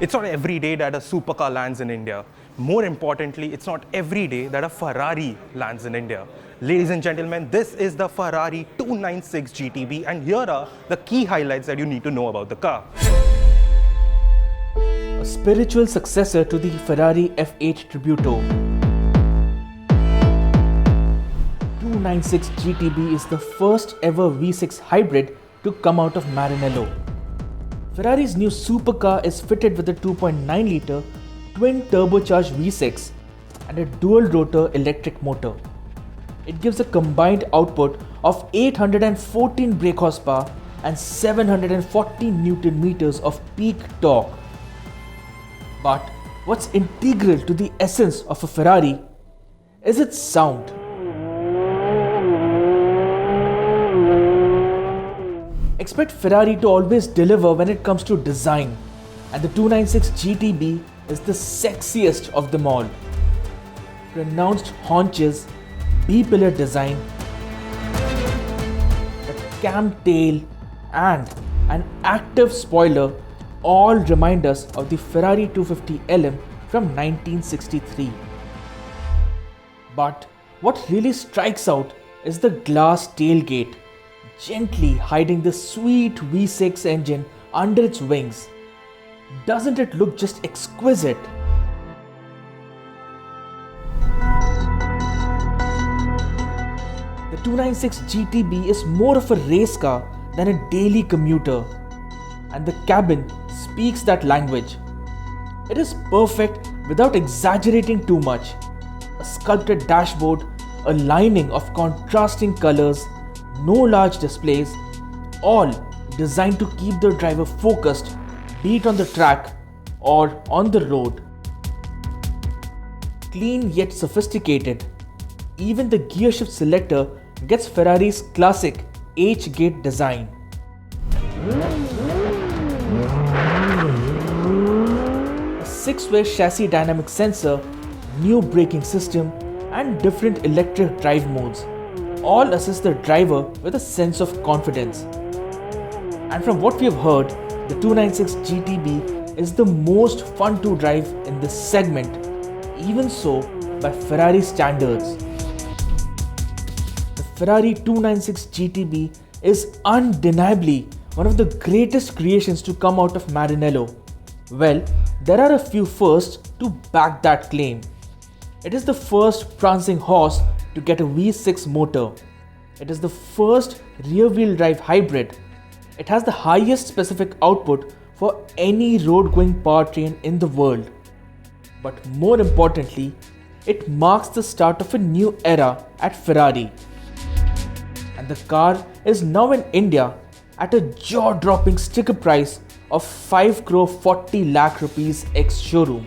It's not every day that a supercar lands in India. More importantly, it's not every day that a Ferrari lands in India. Ladies and gentlemen, this is the Ferrari 296 GTB, and here are the key highlights that you need to know about the car. A spiritual successor to the Ferrari F8 Tributo. 296 GTB is the first ever V6 hybrid to come out of Maranello. Ferrari's new supercar is fitted with a 2.9-litre twin turbocharged V6 and a dual-rotor electric motor. It gives a combined output of 814 brake horsepower and 740 Newton meters of peak torque. But what's integral to the essence of a Ferrari is its sound. Expect Ferrari to always deliver when it comes to design, and the 296 GTB is the sexiest of them all. Pronounced haunches, B-pillar design, a cam tail and an active spoiler all remind us of the Ferrari 250 LM from 1963. But what really strikes out is the glass tailgate, gently hiding the sweet V6 engine under its wings. Doesn't it look just exquisite? The 296 GTB is more of a race car than a daily commuter, and the cabin speaks that language. It is perfect without exaggerating too much. A sculpted dashboard, a lining of contrasting colors, no large displays, all designed to keep the driver focused, be it on the track or on the road. Clean yet sophisticated, even the gearshift selector gets Ferrari's classic H-gate design. A 6-way chassis dynamic sensor, new braking system and different electric drive modes all assist the driver with a sense of confidence. And from what we have heard, the 296 GTB is the most fun to drive in this segment, even so by Ferrari standards. The Ferrari 296 GTB is undeniably one of the greatest creations to come out of Maranello. Well, there are a few firsts to back that claim. It is the first Prancing Horse to get a V6 motor. It is the first rear-wheel drive hybrid. It has the highest specific output for any road-going powertrain in the world. But more importantly, it marks the start of a new era at Ferrari. And the car is now in India at a jaw-dropping sticker price of 5 crore 40 lakh rupees ex-showroom.